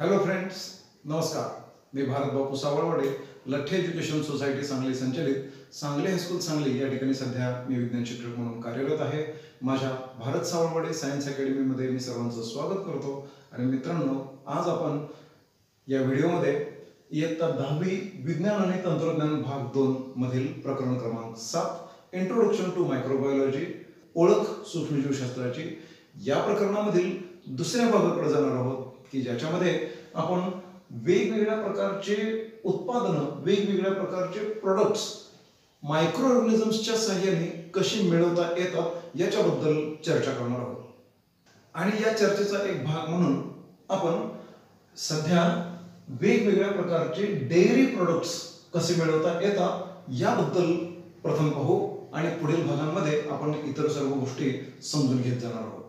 Hello friends, नमस्कार. मी Bharat Savalwade, Latthe education society Sangli संचलित Sangli high school Sangli या ठिकाणी सध्या मी विज्ञान शिक्षक म्हणून कार्यरत आहे. माझ्या भारत सावळवाडे सायन्स अकॅडमीमध्ये मी सर्वांचं स्वागत करतो. आणि मित्रांनो, आज आपण या व्हिडिओमध्ये इयत्ता 10वी विज्ञान आणि तंत्रज्ञान भाग 2 मधील प्रकरण क्रमांक 7 इंट्रोडक्शन टू मायक्रोबायोलॉजी, ओळख सूक्ष्मजीवशास्त्राची या प्रकरणामधील दुसऱ्या भागाकडे जाणार आहोत, की ज्याच्यामध्ये आपण वेगवेगळ्या प्रकारचे उत्पादनं, वेगवेगळ्या प्रकारचे प्रोडक्ट्स मायक्रो ऑर्गॅनिझम्सच्या सहाय्याने कशी मिळवता येतात याच्याबद्दल चर्चा करणार आहोत. आणि या चर्चेचा एक भाग म्हणून आपण सध्या वेगवेगळ्या प्रकारचे डेअरी प्रोडक्ट्स कसे मिळवता येतात याबद्दल प्रथम पाहू आणि पुढील भागांमध्ये आपण इतर सर्व गोष्टी समजून घेत जाणार आहोत.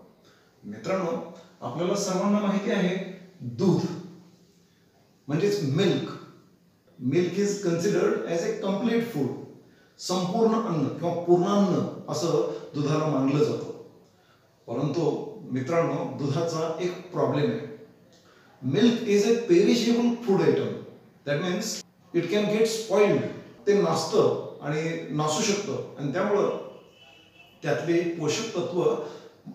मित्रांनो, आपल्याला सर्वांना माहिती आहे, दूध म्हणजेच milk. Milk is considered as A complete food. संपूर्ण अन्न किंवा पूर्णान्न असं दुधाला मानलं जातं. परंतु मित्रांनो, दुधाचा एक प्रॉब्लेम आहे. Milk is a perishable food item. That means it can get spoiled. ते नासतं आणि नासू शकतं, आणि त्यामुळं त्यातले पोषक तत्व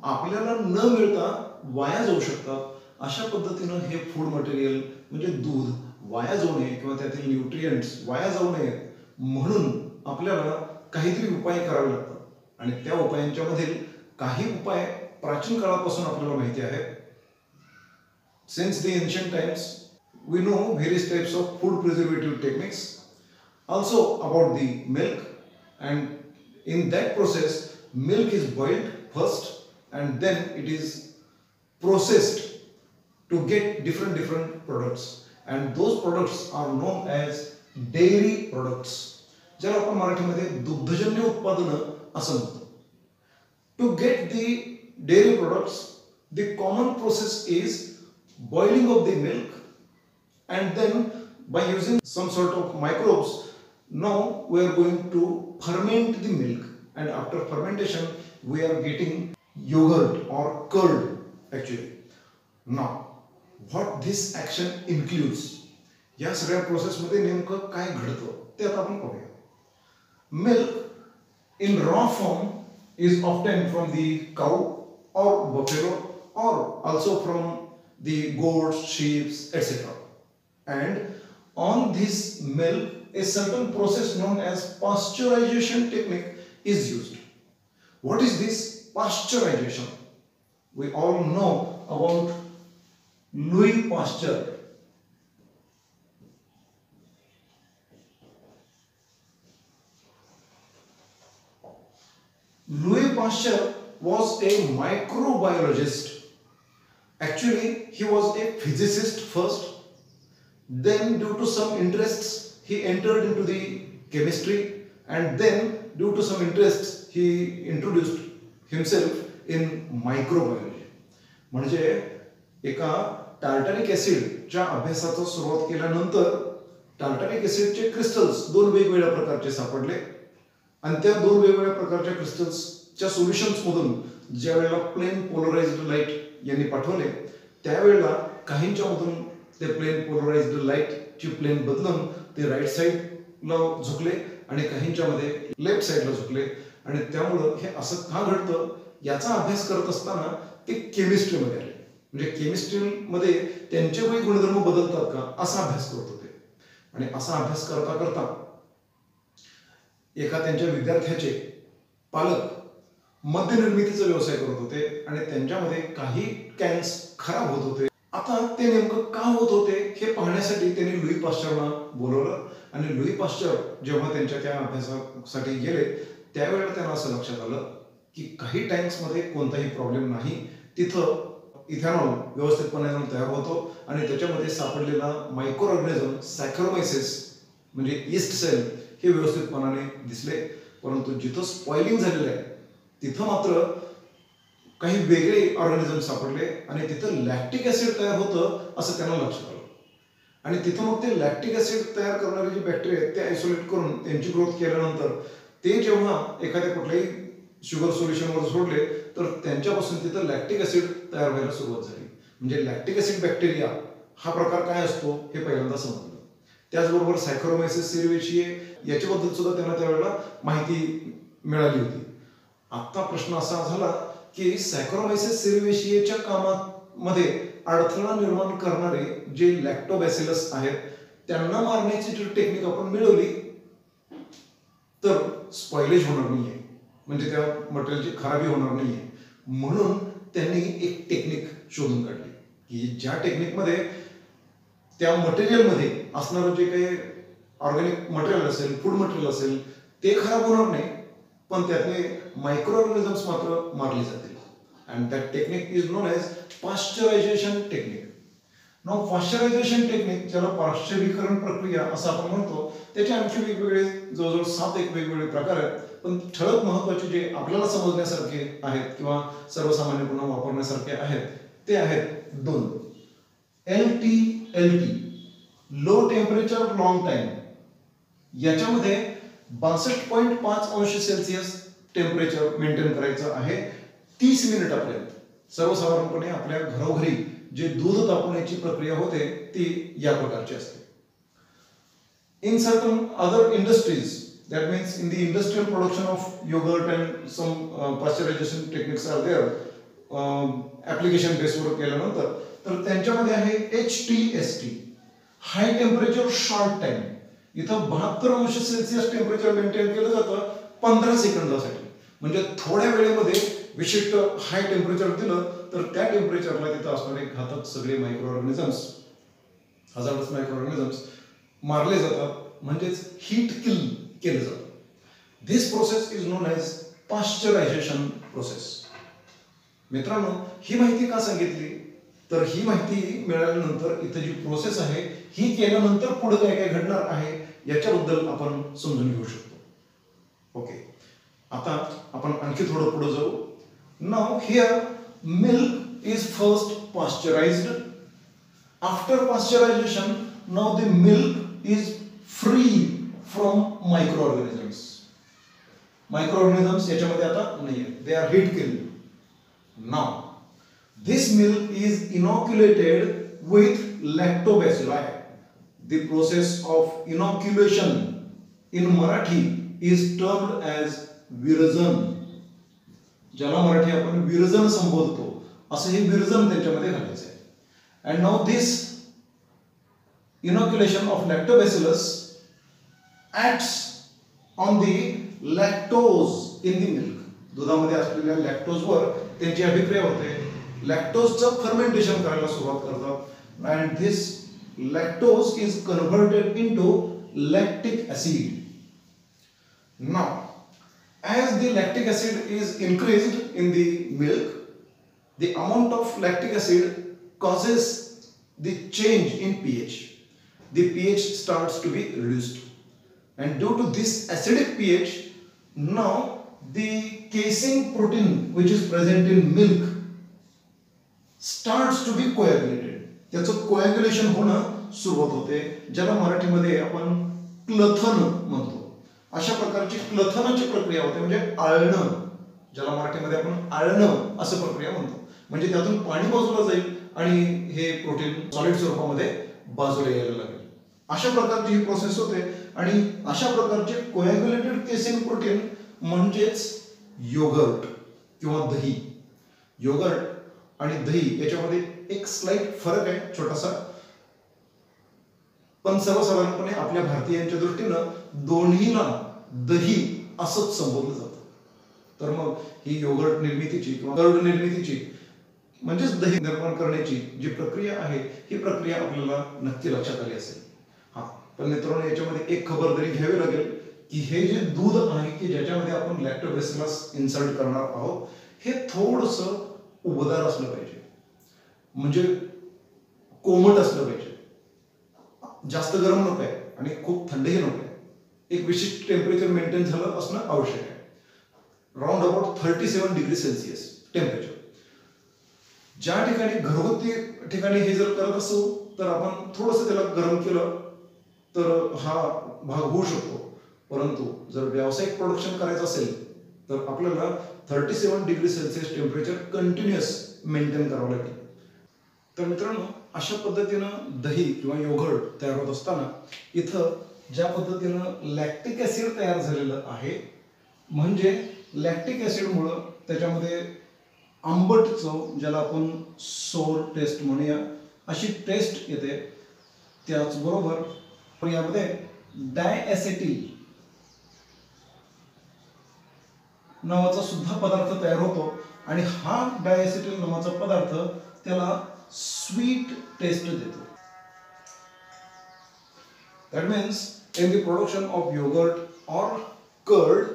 आपल्याला न मिळता वाया जाऊ शकतात. अशा पद्धतीनं हे फूड मटेरियल म्हणजे दूध वाया जाऊ नये किंवा त्यातील न्यूट्रिएंट्स वाया जाऊ नयेत म्हणून आपल्याला काहीतरी उपाय करावे लागतात. आणि त्या उपायांच्या मधील काही उपाय प्राचीन काळापासून आपल्याला माहिती आहे. Since the ancient times we know various types of food preservative techniques also about the milk, and in that process milk is boiled first and then it is processed to get different products, and those products are known as dairy products, ज्याला आपण मराठीमध्ये दुग्धजन्य उत्पादनं असं म्हणतो. To get the dairy products, the common process is boiling of the milk, and then by using some sort of microbes, now we are going to ferment the milk, and after fermentation we are getting yogurt or curd actually. Now what this action includes, या सगळ्या process मध्ये नेमकं काय घडतं ते आता आपण पाहूया. Milk in raw form is obtained from the cow or buffalo or also from the goats, sheep, etc. And on this milk a certain process known as pasteurization technique is used. What is this pasteurization? We all know about Louis Pasteur. Louis Pasteur was a microbiologist. Actually, he was a physicist first. Then, due to some interests, he entered into the chemistry, and then due to some interests he introduced himself in microbiology. म्हणजे एका tartaric ॲसिडच्या अभ्यासाचा सुरुवात केल्यानंतर tartaric ॲसिडचे crystals दोन वेगवेगळ्या प्रकारचे सापडले, आणि त्या दोन वेगवेगळ्या प्रकारच्या क्रिस्टल्सच्या सोल्युशन्स मधून ज्या वेळेला प्लेन पोलराइज्ड लाईट यांनी पाठवले, त्यावेळेला काहींच्या मधून ते प्लेन पोलराइज्ड लाईटची प्लेन बदलून ते राईट साईडला झुकले आणि काहींच्या मध्ये लेफ्ट साईडला झुकले. आणि त्यामुळं हे असं का घडतं याचा अभ्यास करत असताना ते केमिस्ट्रीमध्ये आले. म्हणजे केमिस्ट्रीमध्ये त्यांचे काही गुणधर्म बदलतात का असा अभ्यास करत होते. आणि असा अभ्यास करता करता एका त्यांच्या विद्यार्थ्याचे पालक मद्य निर्मितीचा व्यवसाय करत होते आणि त्यांच्यामध्ये काही कॅन्स खराब होत होते. आता ते नेमकं का होत होते हे पाहण्यासाठी त्यांनी लुई पाश्चरला बोलवलं. आणि लुई पाश्चर जेव्हा त्यांच्या त्या अभ्यासासाठी गेले, त्यावेळेला त्यांना असं लक्षात आलं की काही टँक्समध्ये कोणताही प्रॉब्लेम नाही, तिथं इथेनॉल व्यवस्थितपणे तयार होतो आणि त्याच्यामध्ये सापडलेला मायक्रो ऑर्गॅनिझम सॅकरोमायसिस म्हणजे ईस्ट सेल हे व्यवस्थितपणाने दिसले. परंतु जिथं स्पॉइलिंग झालेलं आहे तिथं मात्र काही वेगळे ऑर्गॅनिझम सापडले आणि तिथं लॅक्टिक ऍसिड तयार होतं असं त्यांना लक्षात आलं. आणि तिथं मग ते लॅक्टिक ऍसिड तयार करणारे जे बॅक्टेरिया आहेत ते आयसोलेट करून त्यांची ग्रोथ केल्यानंतर ते जेव्हा एखाद्या कुठल्याही शुगर सोल्युशनवर सोडले तर त्यांच्यापासून तिथं लॅक्टिक ऍसिड तयार व्हायला सुरुवात झाली. म्हणजे लॅक्टिक ऍसिड बॅक्टेरिया हा प्रकार काय असतो हे पहिल्यांदा समजलं. त्याचबरोबर सॅकरोमायसिस सेरिवेशिये याच्याबद्दल सुद्धा त्यांना त्यावेळेला माहिती मिळाली होती. आता प्रश्न असा झाला की सॅकरोमायसिस सेरिवेशियेच्या कामामध्ये अडथळा निर्माण करणारे जे लॅक्टोबॅसिलस आहेत त्यांना मारण्याची जी टेक्निक आपण मिळवली तर स्पॉइलेज होणार नाहीये, म्हणजे त्या मटेरियलची खराबी होणार नाहीये. म्हणून त्यांनी एक टेक्निक शोधून काढली की ज्या टेक्निकमध्ये त्या मटेरियलमध्ये असणारं जे काही ऑर्गॅनिक मटेरियल असेल, फूड मटेरियल असेल ते खराब होणार नाही, पण त्यातले मायक्रो ऑर्गॅनिझम्स मात्र मारले जातील. And that technique is known as pasteurization technique. नाव पाश्चरायझेशन टेक्निक, ज्याला पाश्चरीकरण प्रक्रिया असं आपण म्हणतो, त्याचे आणखी वेगवेगळे जवळजवळ 7 एक वेगवेगळे प्रकार आहेत. पण ठळक महत्वाचे जे आपल्याला समजण्यासारखे आहेत किंवा सर्वसामान्यपणे वापरण्यासारखे आहेत ते आहेत 2. LTLT, low temperature long time. याच्यामध्ये 62.5 अंश सेल्सिअस टेम्परेचर मेंटेन करायचं आहे 30 मिनिटापर्यंत. सर्वसाधारणपणे आपल्या घरोघरी जे दूध तापवण्याची प्रक्रिया होते ती या प्रकारची असते. In certain other industries, that means in the industrial production of yogurt and some pasteurization techniques are there, application base वर केल्यानंतर तर त्यांच्यामध्ये आहे HTST, high temperature short time. इथं 72 अंश सेल्सिअस टेम्परेचर मेंटेन केलं जातं 15 सेकंदासाठी. म्हणजे थोड्या वेळेमध्ये विशिष्ट हाय टेम्परेचर दिलं तर त्या टेम्परेचरला तिथं असणारे घातक सगळे microorganisms, hazardous microorganisms मारले जातात, म्हणजेच हीट किल केलं जातं. This process is known as pasteurisation process. मित्रांनो, ही माहिती का सांगितली तर ही माहिती मिळाल्यानंतर इथं जी प्रोसेस आहे ही केल्यानंतर पुढे काय काय घडणार आहे याच्याबद्दल आपण समजून घेऊ शकतो. ओके, आता आपण आणखी थोडं पुढे जाऊ. Now here milk is first pasteurised. After pasteurisation now the milk is free from microorganisms. Microorganisms याच्यामध्ये आता नाही आहेत, they are heat killed. Now this milk is inoculated with lactobacilli. The process of inoculation in Marathi is termed as विरजन. ज्याला मराठी आपण विरजन संबोधतो असं हे विरजन त्यांच्यामध्ये घालायचं आहे. And now this inoculation of lactobacillus acts on the lactose in the milk. दुधामध्ये असलेल्या लॅक्टोज वर त्यांची अभिक्रिया होते, लॅक्टोजचं फर्मेंटेशन करायला सुरुवात करतात and this lactose is converted into lactic acid. Now as the lactic acid is increased in the milk, the amount of lactic acid causes the change in pH. The pH starts to be reduced, and due to this acidic pH, now the casein protein which is present in milk starts to be coagulated. त्याचं coagulation होणं सुरुवात होते, ज्याला मराठीमध्ये आपण क्लथन म्हणतो. अशा प्रकारची क्लथनाची प्रक्रिया होते, म्हणजे आळणं, ज्याला मराठीमध्ये आपण आळणं असं प्रक्रिया म्हणतो. म्हणजे त्यातून पाणी बाजूला जाईल आणि हे प्रोटीन सॉलिड स्वरूपामध्ये बाजूला यायला लागेल. अशा प्रकारची ही प्रोसेस होते आणि अशा प्रकारचे कोॲग्युलेटेड केसिन प्रोटीन म्हणजेच योगर्ट किंवा दही. योगर्ट आणि दही याच्यामध्ये एक स्लाइट फरक आहे छोटासा, पण सर्वसाधारणपणे आपल्या भारतीयांच्या दृष्टीनं दोन्हीला दही असंच संबोधलं जातं. तर मग ही योगर्ट निर्मितीची किंवा कर्ड निर्मितीची म्हणजेच दही निर्माण करण्याची जी प्रक्रिया आहे ही प्रक्रिया आपल्याला नक्की लक्षात आली असेल. पण मित्रांनो, याच्यामध्ये एक खबरदारी घ्यावी लागेल की हे जे दूध आहे की ज्याच्यामध्ये आपण लॅक्टोबॅसिलस इन्सर्ट करणार आहोत हे थोडंसं उबदार असलं पाहिजे, म्हणजे कोमट असलं पाहिजे, जास्त गरम नको आहे आणि खूप थंडही नको आहे. एक विशिष्ट टेम्परेचर मेंटेन झालं असणं आवश्यक आहे, round about 37 degree Celsius temperature. ज्या ठिकाणी घरगुती ठिकाणी हे जर करत असू तर आपण थोडंसं त्याला गरम केलं तर हा भाग होऊ शकतो, परंतु जर व्यावसायिक प्रोडक्शन करायचं असेल तर आपल्याला 37 degree Celsius temperature continuous maintain करावं लागेल. तर मित्रांनो, अशा पद्धतीनं दही किंवा योगर्ट तयार होत असताना इथं ज्या पद्धतीनं लॅक्टिक ॲसिड तयार झालेलं आहे, म्हणजे लॅक्टिक ॲसिडमुळं त्याच्यामध्ये आंबट चव, ज्याला आपण सोर टेस्ट म्हणूया, अशी टेस्ट येते. त्याचबरोबर यामध्ये डायॲसिटिल नावाचा सुद्धा पदार्थ तयार होतो आणि हा डायॲसिटिल नावाचा पदार्थ त्याला स्वीट टेस्ट देतो. That means in the production of yogurt or curd,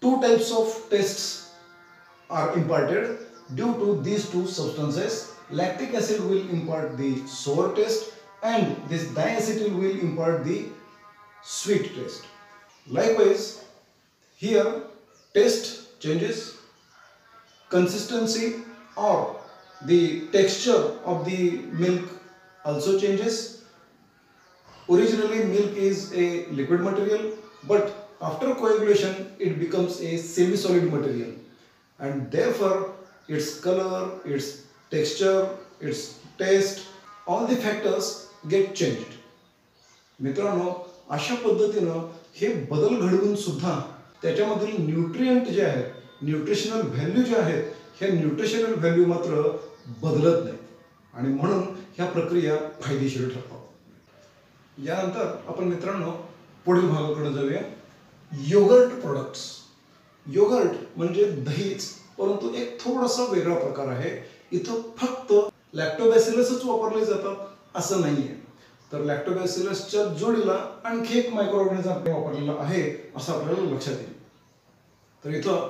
two types of tastes are imparted due to these two substances. Lactic acid will impart the sour taste and this diacetyl will impart the sweet taste. Likewise, here taste changes, consistency or the texture of the milk also changes. Originally milk is a liquid material, but after coagulation it becomes a semi-solid material, and therefore its color, its texture, its taste, all the factors get changed. मित्रांनो, अशा पद्धतीनं हे बदल घडवून सुद्धा त्याच्यामधील nutrient जे आहेत, न्यूट्रिशनल व्हॅल्यू जे आहेत, हे न्यूट्रिशनल व्हॅल्यू मात्र बदलत नाहीत आणि म्हणून ह्या प्रक्रिया फायदेशीर ठरतात. यानंतर आपण मित्रांनो पुढील भागाकडे जाऊया. Yogurt products. योगर्ट म्हणजे दहीच, परंतु एक थोडासा वेगळा प्रकार आहे. इथं फक्त लॅक्टोबॅसिलसच वापरले जातात असं नाहीये, तर लॅक्टोबॅसिलसच्या जोडीला आणखी एक मायक्रोऑर्गॅनिझम वापरलेला आहे असं आपल्याला लक्षात येईल. तर इथं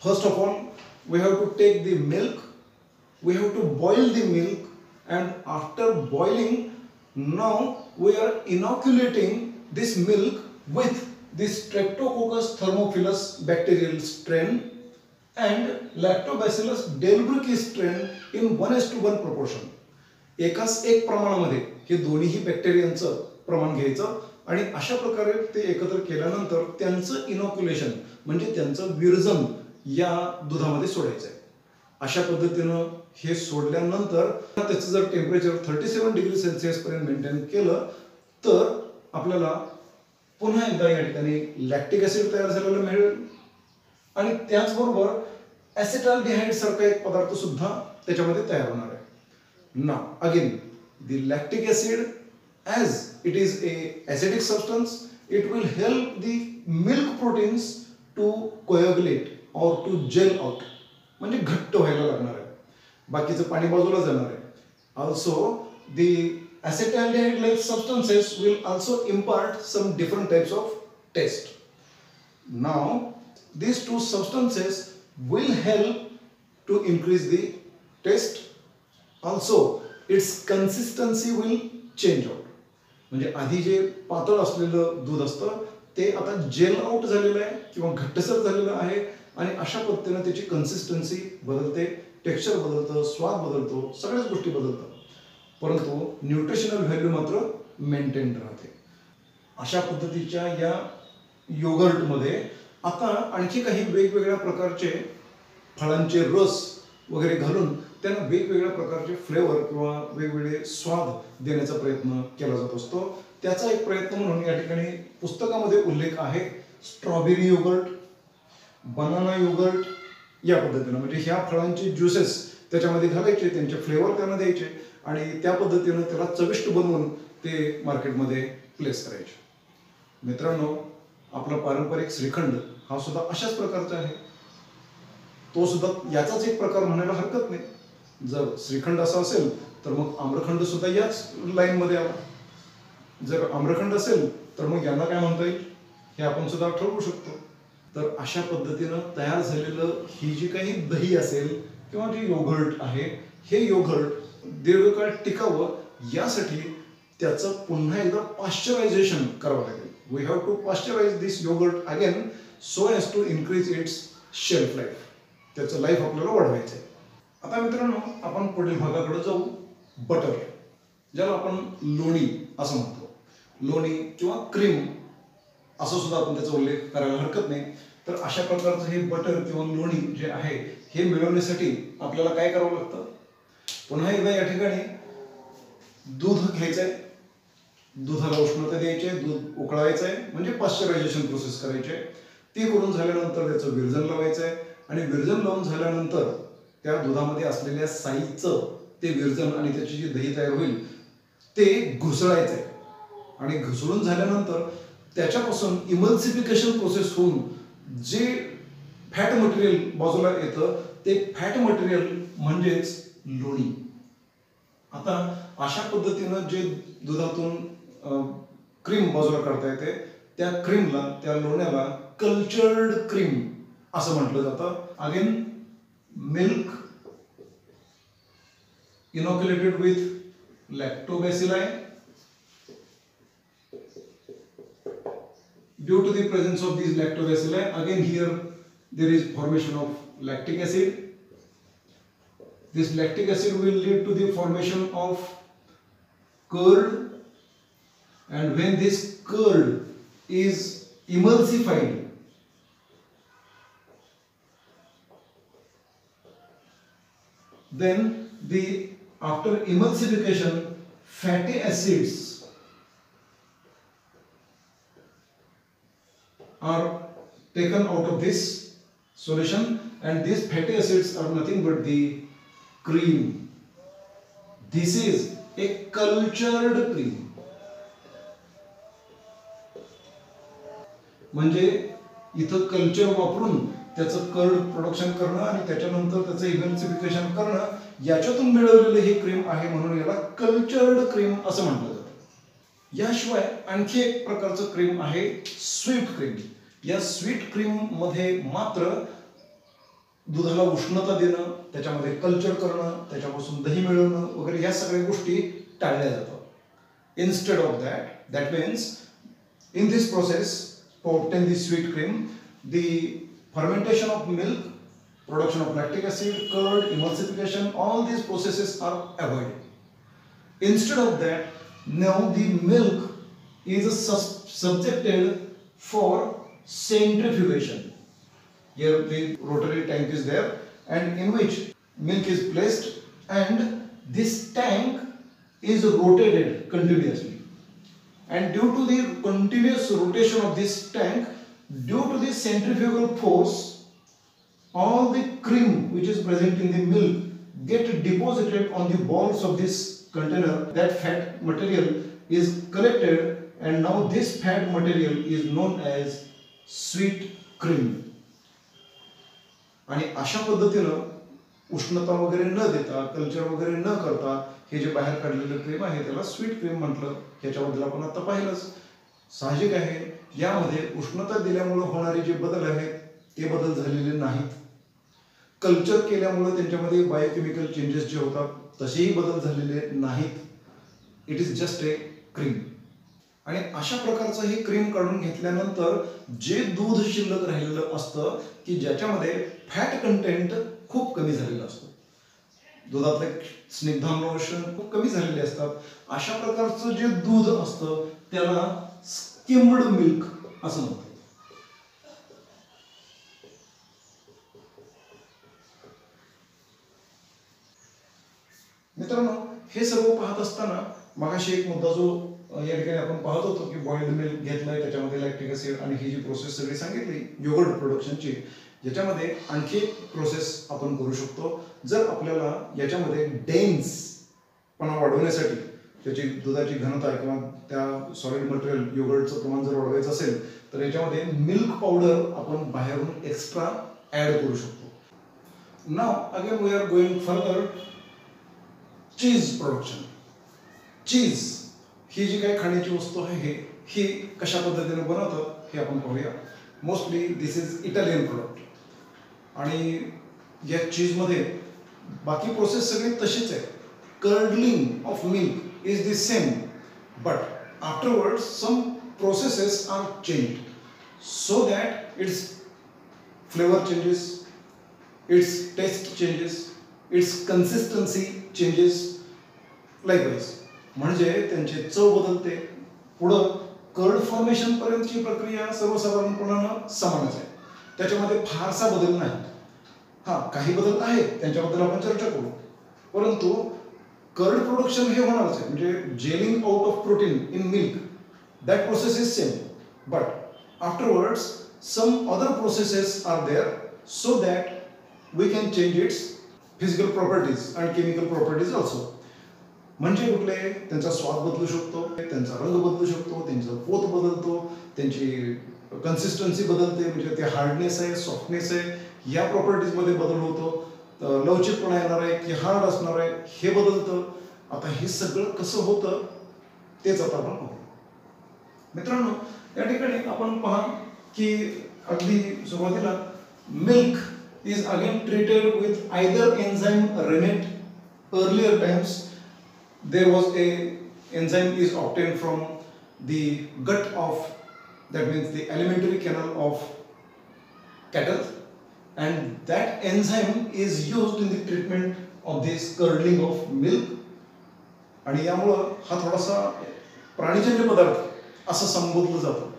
first of all we have to take the milk, we have to boil the milk, and after boiling now we are inoculating this milk with this Streptococcus thermophilus bacterial strain and Lactobacillus delbrueckii strain in 1:1 proportion. एकाच एक प्रमाणामध्ये हे दोन्हीही बॅक्टेरियांचं प्रमाण घ्यायचं आणि अशा प्रकारे ते एकत्र केल्यानंतर त्यांचं इनॉक्युलेशन म्हणजे त्यांचं विरजन या दुधामध्ये सोडायचं आहे. अशा पद्धतीनं हे सोडल्यानंतर त्याचं जर टेम्परेचर 37 डिग्री सेल्सिअस पर्यंत मेंटेन केलं तर आपल्याला पुन्हा एकदा या ठिकाणी लॅक्टिक ॲसिड तयार झालेला मिळेल आणि त्याचबरोबर ॲसिटाल्डिहाइड सारखा एक पदार्थ सुद्धा त्याच्यामध्ये तयार होणार आहे. नाव again the lactic acid as it is a acidic substance, it will help the milk proteins to coagulate और टू जेल आउट, म्हणजे घट्ट व्हायला लागणार आहे. बाकीचं पाणी बाजूला जाणार आहे. Also the acetaldehyde like substances will also impart some different types of taste. Now these two substances will help to increase the taste. Also its consistency will change out. म्हणजे आधी जे पातळ असलेलं दूध असतं ते आता जेल आउट झालेलं आहे किंवा घट्टसर झालेलं आहे आणि अशा पद्धतीने त्याची कन्सिस्टन्सी बदलते, टेक्स्चर बदलतं, स्वाद बदलतो, सगळ्याच गोष्टी बदलतात, परंतु न्यूट्रिशनल व्हॅल्यू मात्र मेंटेन राहते. अशा पद्धतीच्या या योगर्टमध्ये आता आणखी काही वेगवेगळ्या प्रकारचे फळांचे रस वगैरे घालून त्यांना वेगवेगळ्या प्रकारचे फ्लेवर किंवा वेगवेगळे स्वाद देण्याचा प्रयत्न केला जात असतो. त्याचा एक प्रयत्न म्हणून या ठिकाणी पुस्तकामध्ये उल्लेख आहे स्ट्रॉबेरी योगर्ट, बनाना योगर्ट या पद्धतीनं. म्हणजे ह्या फळांचे ज्युसेस त्याच्यामध्ये घालायचे, त्यांचे फ्लेवर त्यांना द्यायचे आणि त्या पद्धतीनं त्याला चविष्ट बनवून ते मार्केटमध्ये प्लेस करायचे. मित्रांनो, आपला पारंपरिक श्रीखंड हा सुद्धा अशाच प्रकारचा आहे. तो सुद्धा याचाच एक प्रकार म्हणायला हरकत नाही. जर श्रीखंड असा असेल तर मग आम्रखंड सुद्धा याच लाईनमध्ये आला. जर आम्रखंड असेल तर मग यांना काय म्हणता येईल हे आपण सुद्धा ठरवू शकतो. तर अशा पद्धतीनं तयार झालेलं ही जी काही दही असेल किंवा जे योगर्ट आहे, हे योगर्ट दीर्घकाळ टिकावं यासाठी त्याचं पुन्हा एकदा पाश्चरायझेशन करावं लागेल. We have to pasteurize this yogurt again so as to increase its shelf life. त्याचं लाईफ आपल्याला वाढवायचं आहे. आता मित्रांनो, आपण पुढील भागाकडे जाऊ. बटर, ज्याला आपण लोणी असं म्हणतो, लोणी किंवा क्रीम असं सुद्धा आपण त्याचा उल्लेख करायला हरकत नाही. तर अशा प्रकारचं हे बटर किंवा लोणी जे आहे हे मिळवण्यासाठी आपल्याला काय करावं लागतं, पुन्हा एकदा या ठिकाणी दूध घ्यायचंय, दुधाला उष्णता द्यायची आहे, दूध उकळायचं आहे म्हणजे पाश्चरायझेशन प्रोसेस करायची आहे. ते करून झाल्यानंतर त्याचं विरजण लावायचं आहे आणि विरजण लावून झाल्यानंतर त्या दुधामध्ये असलेल्या साईचं ते विरजण आणि त्याची जी दही तयार होईल ते घुसळायचं आहे आणि घुसळून झाल्यानंतर त्याच्यापासून इमल्सिफिकेशन प्रोसेस होऊन जे फॅट मटेरियल बाजूला येतं ते फॅट मटेरियल म्हणजेच लोणी. आता अशा पद्धतीनं जे दुधातून क्रीम बाजूला काढता येते त्या क्रीमला, त्या लोण्याला कल्चर्ड क्रीम असं म्हटलं जातं. Again milk inoculated with lactobacilli. Due to the presence of these lactobacilli, again here there is formation of lactic acid. This lactic acid will lead to the formation of curd, and when this curd is emulsified, then after emulsification fatty acids are taken out of this solution, and these fatty acids are nothing but the cream. This is a cultured cream. म्हणजे इथं culture वापरून त्याचं curd production करणं आणि त्याच्यानंतर त्याचं emulsification करणं याच्यातून मिळवलेलं हे क्रीम आहे, म्हणून याला कल्चर्ड क्रीम असं म्हटलं जातं. याशिवाय आणखी एक प्रकारचं क्रीम आहे स्वीट क्रीम. या स्वीट क्रीम मध्ये मात्र दुधाला उष्णता देणं, त्याच्यामध्ये कल्चर करणं, त्याच्यापासून दही मिळवणं वगैरे या सगळ्या गोष्टी टाळल्या जातात. Instead of that means in this process to obtain the sweet cream, the fermentation of milk, production of lactic acid, curd, emulsification, all these processes are avoided. Instead of that, now the milk is subjected for centrifugation. Here the rotary tank is there, and in which milk is placed, and this tank is rotated continuously. And due to the continuous rotation of this tank, due to the centrifugal force, all the cream which is present in the milk get deposited on the walls of this container. That fat material is collected, and now this fat material is known as sweet cream. आणि अशा पद्धतीनं उष्णता वगैरे न देता, culture वगैरे न करता हे जे बाहेर काढलेलं क्रीम आहे त्याला स्वीट क्रीम म्हटलं. याच्याबद्दल आपण आता पाहिलंच. साहजिक आहे यामध्ये उष्णता दिल्यामुळे होणारे जे बदल आहेत ते बदल झालेले नाहीत. कल्चर केल्यामुळे त्यांच्यामध्ये बायोकेमिकल चेंजेस जे होतात तसेही बदल झालेले नाहीत. It is just a cream. आणि अशा प्रकारचं हे क्रीम काढून घेतल्यानंतर जे दूध शिल्लक राहिलेलं असतं की ज्याच्यामध्ये फॅट कंटेंट खूप कमी झालेलं असतं, दुधातले स्निग्धांश खूप कमी झालेले असतात, अशा प्रकारचं जे दूध असतं त्याला स्किम्ड मिल्क असं म्हणतात. मित्रांनो, हे सर्व पाहत असताना मगाशी एक मुद्दा जो या ठिकाणी आपण पाहत होतो की बॉइल्ड मिल्क घेतलंय, त्याच्यामध्ये लॅक्टिक ऍसिड आणि ही जी प्रोसेस सगळी सांगितली योगर्ट प्रोडक्शनची, ज्याच्यामध्ये आणखी एक प्रोसेस आपण करू शकतो. जर आपल्याला याच्यामध्ये डेन्सपणा वाढवण्यासाठी त्याची दुधाची घनता किंवा त्या सॉलिड मटेरियल योगर्टचं प्रमाण जर वाढवायचं असेल तर याच्यामध्ये मिल्क पावडर आपण बाहेरून एक्स्ट्रा ऍड करू शकतो. Now again we are going further. Cheese production. Cheese ही जी काही खाण्याची वस्तू आहे ही कशा पद्धतीने बनवतात हे आपण पाहूया. Mostly this is Italian product. आणि या चीजमध्ये बाकी प्रोसेस सगळी तशीच आहे. Curdling of milk is the same, but afterwards some processes are changed so that its flavor changes, its taste changes, its consistency changes. Likewise, म्हणजे त्यांची चव बदलते. पुढं कर्ड फॉर्मेशन पर्यंतची प्रक्रिया सर्वसाधारणपणानं समानच आहे, त्याच्यामध्ये फारसा बदल नाही. हा, काही बदल आहेत त्यांच्याबद्दल आपण चर्चा करू, परंतु कर्ड प्रोडक्शन हे होणारच आहे, म्हणजे gelling out of protein in milk, that process is same, but afterwards some other processes are there so that we can change its physical properties and chemical properties also. म्हणजे कुठले, त्यांचा स्वाद बदलू शकतो, त्यांचा रंग बदलू शकतो, त्यांचा पोत बदलतो, त्यांची कन्सिस्टन्सी बदलते, म्हणजे ते हार्डनेस आहे, सॉफ्टनेस आहे, या प्रॉपर्टीज मध्ये बदल होतो, लवचिकपणा येणार आहे की हार्ड असणार आहे हे बदलतं. आता हे सगळं कसं होतं तेच आता आपण पाहू. मित्रांनो, या ठिकाणी आपण पहा की अगदी सुरुवातीला milk is again treated with either enzyme rennet. Earlier times there was a enzyme is obtained from the gut of, that means the alimentary canal of cattle, and that enzyme is used in the treatment of this curdling of milk. आणि यामुळं हा थोडासा प्राणीजन्य पदार्थ असं संबोधलं जातं,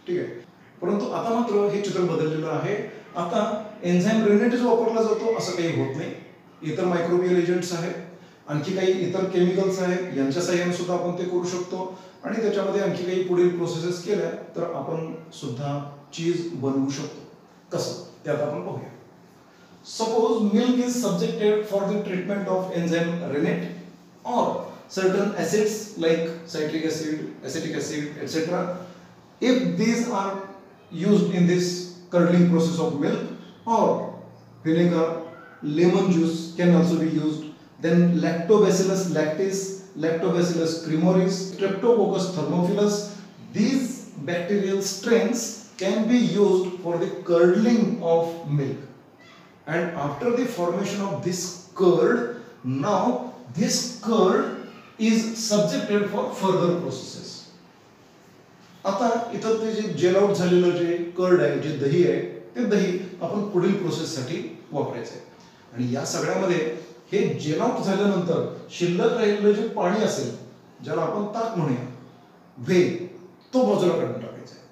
ठीक आहे. परंतु आता मात्र हे चित्र बदललेलं आहे. आता एन्झाइम रेनेटच वापरला जातो असं काही होत नाही. इतर मायक्रोबियल एजंट्स आहेत, आणखी काही इतर केमिकल्स आहेत, यांच्या सहाय्याने सुद्धा आपण ते करू शकतो. आणि त्याच्यामध्ये आणखी काही पुढील प्रोसेसेस केल्या तर आपण सुद्धा चीज बनवू शकतो. कसं ते आता आपण पाहूया. Suppose milk is subjected for the treatment of enzyme rennet or certain acids like citric acid, acetic acid, etc. If these are used in this curdling process of milk, or vinegar, lemon juice can also be used. Then Lactobacillus lactis, Lactobacillus cremoris, Streptococcus thermophilus, these bacterial strains can be used for the curdling of milk. And after the formation of this curd, now this curd is subjected for further processes. आता इथं ते जे gel out झालेलं जे curd आहे, जे दही आहे, ते दही आपण पुढील प्रोसेस साठी वापरायचं आहे. आणि या सगळ्यामध्ये हे जेल आउट झाल्यानंतर शिल्लक राहिलेलं जे पाणी असेल, ज्याला आपण ताक म्हणूया, व्हे, तो बाजूला काढून टाकायचा आहे.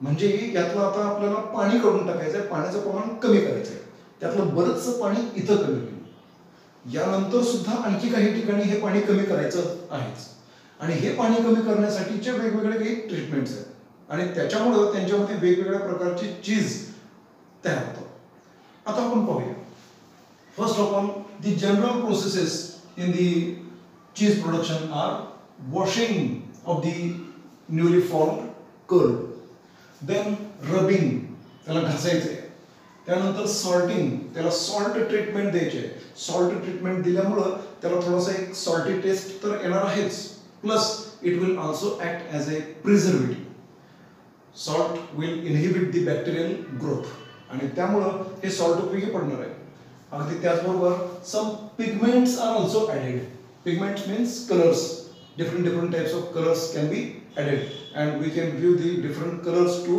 म्हणजे यातलं आता आपल्याला पाणी काढून टाकायचं आहे, पाण्याचं प्रमाण कमी करायचं आहे. त्यातलं बरंचसं पाणी इथं कमी होईल. यानंतर सुद्धा आणखी काही ठिकाणी हे पाणी कमी करायचं आहेच. आणि हे पाणी कमी करण्यासाठीचे वेगवेगळे काही ट्रीटमेंट्स आहेत, आणि त्याच्यामुळं त्यांच्यामध्ये वेगवेगळ्या प्रकारची चीज तयार होतात. आता आपण पाहूया. First of all, the general processes in the cheese production are washing of the newly formed curd, then rubbing, त्याला घासायचं आहे, त्यानंतर सॉल्टिंग, त्याला सॉल्ट ट्रीटमेंट द्यायचे. सॉल्ट ट्रीटमेंट दिल्यामुळं त्याला थोडासा एक सॉल्टी टेस्ट तर येणार आहेच, plus it will also act as a preservative. Salt will inhibit the bacterial growth, आणि त्यामुळं हे सॉल्ट उपयोगी पडणार आहे. अगदी त्याचबरोबर some pigments are also added. Pigments means colours. different types of colors can be added, and we can give the different colors to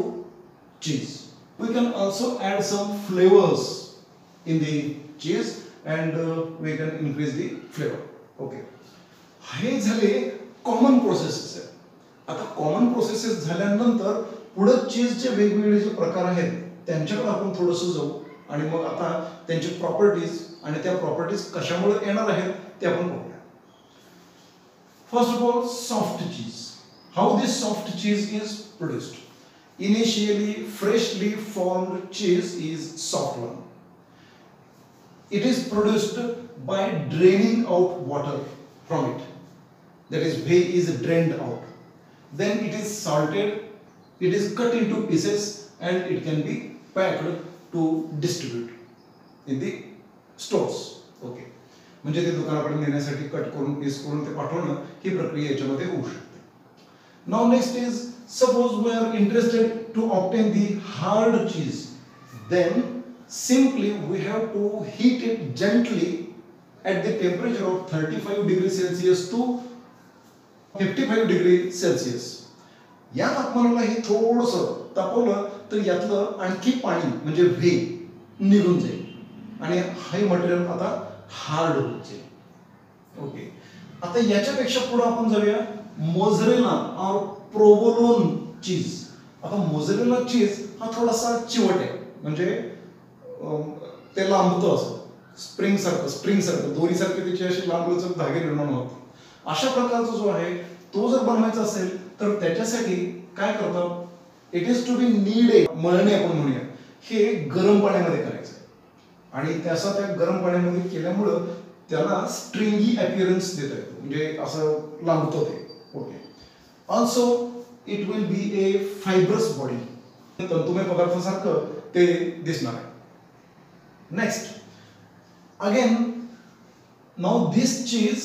cheese. We can also add some flavors in the cheese, and we can increase the flavor. Okay, हे झाले common processes आहेत. आता common processes झाल्यानंतर पुढे चीजचे वेगवेगळे जे प्रकार आहेत त्यांच्याकडे आपण थोडंसं जाऊ, आणि मग आता त्यांची प्रॉपर्टीज आणि त्या प्रॉपर्टीज कशामुळे येणार आहेत ते आपण पाहूया. First of all, soft cheese. How this soft cheese is produced? Initially, freshly formed cheese is soft one. It is produced by draining out water from it. That is, whey is drained out. Then it is salted. It is cut into pieces, and it can be packed to distribute in the stores. Okay. म्हणजे ते दुकानाकडे नेण्यासाठी cut करून piece करून ते पाठवणं ही प्रक्रिया याच्यामध्ये होऊ शकते. Now next is, suppose we are interested to obtain the hard cheese, then simply we have to heat it gently at the temperature of 35 degree Celsius to 55 degree Celsius. या तापमानाला हे थोडंसं तापवलं तर यातलं आणखी पाणी म्हणजे व्हे निघून जाईल, आणि हे मटेरियल आता हार्ड होत जाईल. ओके, आता याच्यापेक्षा पुढे आपण जाऊया. मोझरेला और प्रोवोलोन चीज. आता मोझरेला चीज हा थोडासा चिवट आहे, म्हणजे ते लांबतं असं, स्प्रिंग सारखं दोरीसारखे त्याचे असे लांबलचक धागे निर्माण होतात। अशा प्रकारचा जो आहे तो जर बनवायचा असेल तर त्याच्यासाठी काय करतात, it is to be need मळणे आपण म्हणूया, हे गरम पाण्यामध्ये करायचं आणि त्याचा त्या गरम पाण्यामध्ये केल्यामुळं त्याला स्ट्रिंगी अपीअरन्स देता येतो, म्हणजे असं लांबतं ते। Okay, also it will be A fibrous body, तंतुमय पदार्थासारखं ते दिसणार आहे। Next again, now this cheese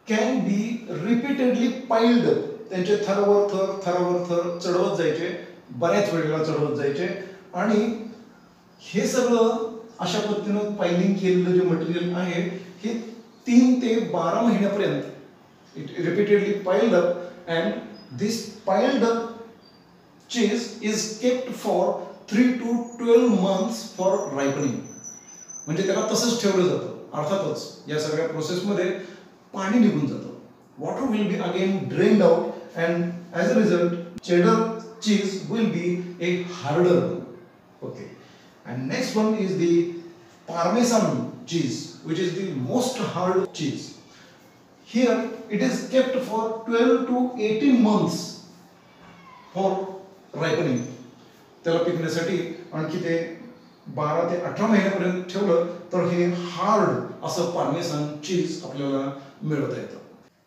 can be repeatedly piled, त्यांचे थरावर थर चढवत जायचे, बऱ्याच वेळेला चढवत जायचे आणि हे सगळं अशा पद्धतीनं पाइलिंग केलेलं जे मटेरियल आहे हे 3 ते 12 महिन्यापर्यंत it repeatedly piled up and this piled up cheese is kept for 3 to 12 months for ripening, म्हणजे त्याला तसंच ठेवलं जातं। अर्थातच या सगळ्या प्रोसेसमध्ये पाणी निघून जातं, water will be again drained out and as a result cheddar cheese will be a harder one. Okay, and next one is the Parmesan cheese, which is the most hard cheese. Here it is kept for 12 to 18 months for ripening. त्याला पिकण्यासाठी आणखी ते 12 ते 18 महिन्यापर्यंत ठेवलं तर हे hard असं Parmesan चीज आपल्याला मिळवता येतं।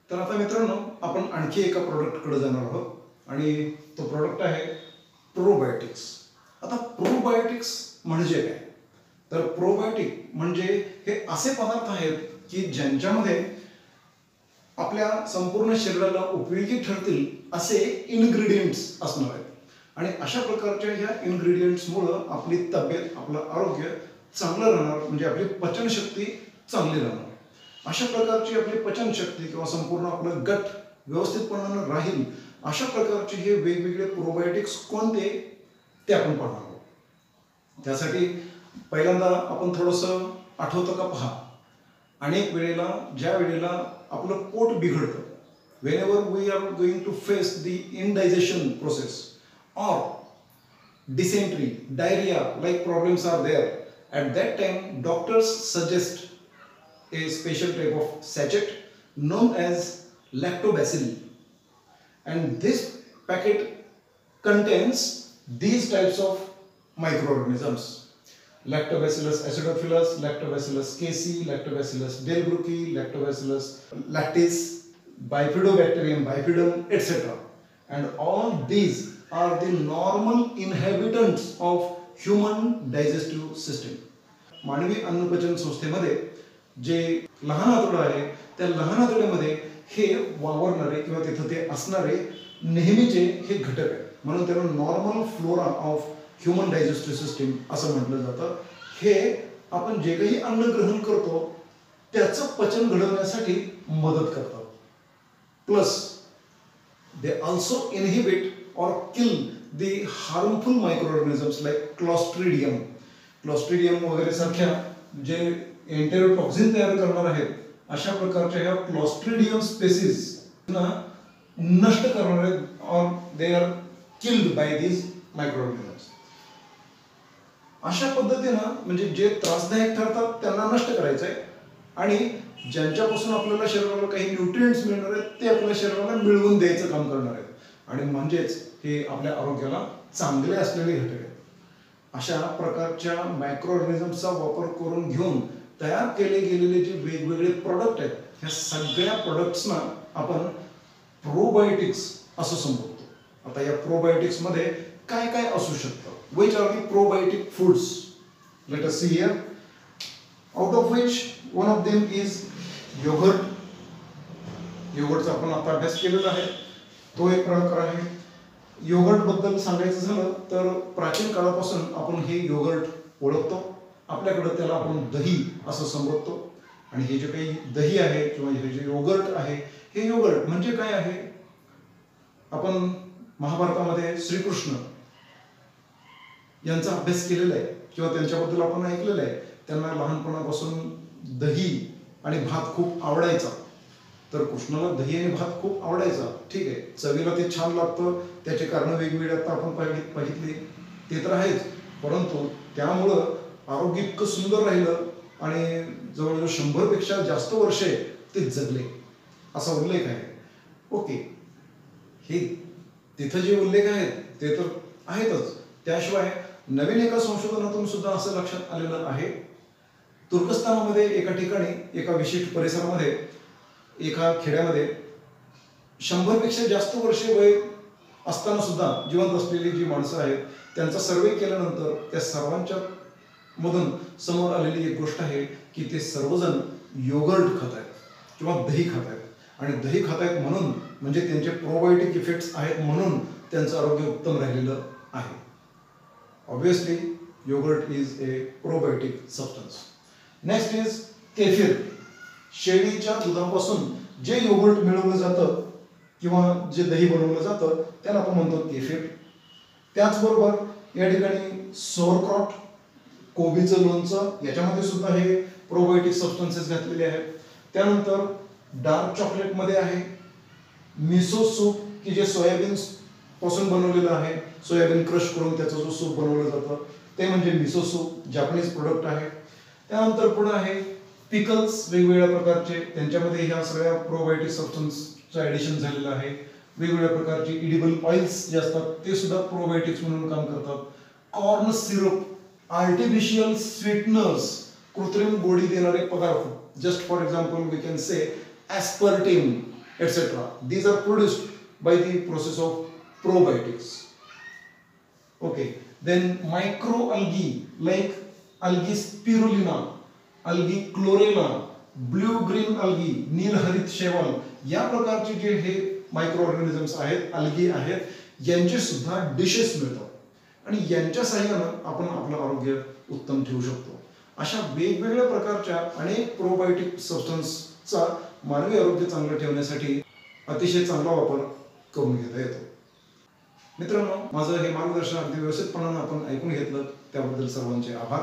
तर आता मित्रांनो आपण आणखी एका प्रोडक्टकडे जाणार आहोत आणि तो प्रोडक्ट आहे प्रोबायोटिक्स। आता प्रोबायोटिक्स म्हणजे काय, तर प्रोबायोटिक म्हणजे हे असे पदार्थ आहेत की ज्यांच्यामध्ये आपल्या संपूर्ण शरीराला उपयोगी ठरतील असे इन्ग्रेडियंट्स असणार आहेत आणि अशा प्रकारच्या ह्या इन्ग्रेडियंट्समुळं आपली तब्येत, आपलं आरोग्य चांगलं राहणार, म्हणजे आपली पचनशक्ती चांगली राहणार। अशा प्रकारची आपली पचनशक्ती किंवा संपूर्ण आपलं गट व्यवस्थितपणानं राहील अशा प्रकारचे हे वेगवेगळे प्रोबायोटिक्स कोणते ते आपण पाहणार आहोत। त्यासाठी पहिल्यांदा आपण थोडंसं आठवतं का पहा, अनेक वेळेला ज्या वेळेला आपलं पोट बिघडतं, whenever we are going to face the indigestion process or dysentery, diarrhea like problems are there, at that time doctors suggest a special type of sachet known as lactobacilli, and this packet contains these types of microorganisms: Lactobacillus acidophilus, Lactobacillus casei, Lactobacillus delbrueckii, Lactobacillus lactis, Bifidobacterium bifidum, etc. And all these are the normal inhabitants of human digestive system. मानवी अन्नपचन संस्थेमध्ये जे लहान आतडं आहे त्या लहान आतड्यामध्ये हे वावरणारे किंवा तिथं ते असणारे नेहमीचे हे घटक आहेत, म्हणून त्याला normal flora of human digestive system असं म्हटलं जातं। हे आपण जे काही अन्न ग्रहण करतो त्याचं पचन घडवण्यासाठी मदत करतात। Plus they also inhibit or kill the harmful microorganisms like clostridium वगैरे सारख्या जे एंटेरोटॉक्सिन तयार करणार आहेत अशा प्रकारच्या ह्या क्लॉस्ट्रिडियम स्पेसिस ना नष्ट करणारे or they are killed by these microorganisms. अशा पद्धतीनं म्हणजे जे त्रासदायक ठरतात त्यांना नष्ट करायचं आहे आणि ज्यांच्यापासून आपल्याला शरीराला काही न्यूट्रिएंट्स मिळणार आहेत ते आपल्या शरीराला मिळवून द्यायचं काम करणार आहेत आणि म्हणजेच हे आपल्या आरोग्याला चांगले असलेले घटक आहेत। अशा प्रकारच्या मायक्रोऑर्गॅनिझम्सचा वापर करून घेऊन तयार केले गेलेले जे वेगवेगळे प्रोडक्ट आहेत ह्या सगळ्या प्रोडक्ट्सना आपण प्रोबायोटिक्स असं संबोधतो। आता या प्रोबायोटिक्स मध्ये काय काय असू शकतं, which are the probiotic foods? Let us see here, out of which one of them is yogurt. योगर्टचा आपण आता अभ्यास केलेला आहे, तो एक प्रकार आहे। योगर्ट बद्दल सांगायचं झालं तर प्राचीन काळापासून आपण हे योगर्ट ओळखतो, आपल्याकडे त्याला आपण दही असं संबोधतो आणि हे जे काही दही आहे किंवा हे जे योगर्ट आहे हे योगर्ट म्हणजे काय आहे, आपण महाभारतामध्ये श्रीकृष्ण यांचा अभ्यास केलेला आहे किंवा त्यांच्याबद्दल आपण ऐकलेलं आहे। त्यांना लहानपणापासून दही आणि भात खूप आवडायचा, तर कृष्णाला दही आणि भात खूप आवडायचा, ठीक आहे, चवीला ते छान लागतं, त्याचे कारण वेगवेगळे आता आपण बघितले ते तर आहेच, परंतु त्यामुळं आरोग्य इतकं सुंदर राहिलं आणि जवळजवळ 100 पेक्षा जास्त वर्षे ते जगले असा उल्लेख आहे. ओके, हे तिथं जे उल्लेख आहेत ते तर आहेतच. त्याशिवाय नवीन एका संशोधनातून सुद्धा असं लक्षात आलेलं आहे, तुर्कस्तानमध्ये एका ठिकाणी एका विशिष्ट परिसरामध्ये एका खेड्यामध्ये 100 पेक्षा जास्त वर्षे वय असताना सुद्धा जिवंत असलेली जी माणसं आहेत त्यांचा सर्वे केल्यानंतर त्या सर्वांच्या मधून समोर आलेली एक गोष्ट आहे की ते सर्वजण योगर्ट खात आहेत किंवा दही खात आहेत. आणि दही खात आहेत म्हणून म्हणजे त्यांचे प्रोबायोटिक इफेक्ट्स आहेत म्हणून त्यांचं आरोग्य उत्तम राहिलेलं आहे. Obviously yogurt is a probiotic substance. Next is kefir. शेळीच्या दुधापासून जे योगर्ट मिळवलं जातं किंवा जे दही बनवलं जातं त्याला आपण म्हणतो केफिर. त्याचबरोबर या ठिकाणी सोरक्रॉट, कोबीचं लोणचं याच्यामध्ये सुद्धा हे प्रोबायोटिक सबस्टन्सेस घातलेले आहेत. त्यानंतर डार्क चॉकलेटमध्ये आहे मिसो सूप की जे सोयाबीन पासून बनवलेलं आहे. सोयाबीन क्रश करून त्याचा जो सूप बनवलं जातं ते म्हणजे मिसो सूप, जापनीज प्रोडक्ट आहे. त्यानंतर पुढे आहे पिकल्स वेगवेगळ्या प्रकारचे, त्यांच्यामध्ये ह्या सगळ्या प्रोबायोटिक सबस्टन्सचं ॲडिशन झालेलं आहे. वेगवेगळ्या प्रकारचे इडिबल ऑइल्स जे असतात ते सुद्धा प्रोबायोटिक्स म्हणून काम करतात. कॉर्न सिरप, आर्टिफिशियल स्वीटनर्स, कृत्रिम गोडी देणारे पदार्थ, just for example we can say aspartame etc. These are produced by the process of probiotics. Okay, then microalgae like algae spirulina, algae chlorella, blue green algae, नीलहरित शैवाल या प्रकारचे जे हे micro organisms आहेत, अल्गी आहेत, यांचे सुद्धा डिशेस मिळतात आणि यांच्या सहाय्यानं आपण आपलं आरोग्य उत्तम ठेवू शकतो. अशा वेगवेगळ्या प्रकारच्या अनेक प्रोबायोटिक सबस्टन्सचा मानवी आरोग्य चांगलं ठेवण्यासाठी अतिशय चांगला वापर करून घेता येतो. मित्रांनो, माझं हे मार्गदर्शन अगदी व्यवस्थितपणानं आपण ऐकून घेतलं त्याबद्दल सर्वांचे आभार.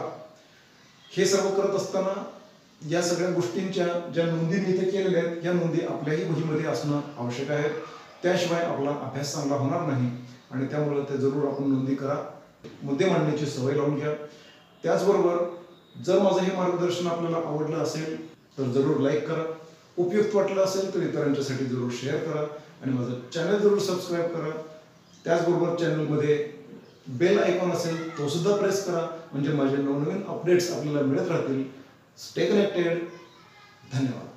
हे सर्व करत असताना या सगळ्या गोष्टींच्या ज्या नोंदी मी इथे केलेल्या आहेत या नोंदी आपल्याही वहीमध्ये असणं आवश्यक आहे. त्याशिवाय आपला अभ्यास चांगला होणार नाही आणि त्यामुळे ते जरूर आपण नोंदी करा. मुद्दे मांडण्याची सवय लावून घ्या. त्याचबरोबर जर माझं हे मार्गदर्शन आपल्याला आवडलं असेल तर जरूर लाईक करा. उपयुक्त वाटलं असेल तर इतरांच्यासाठी जरूर शेअर करा आणि माझं चॅनल जरूर सबस्क्राईब करा. त्याचबरोबर चॅनलमध्ये बेल आयकॉन असेल तो सुद्धा प्रेस करा म्हणजे माझे नवनवीन अपडेट्स आपल्याला मिळत राहतील. Stay connected. धन्यवाद.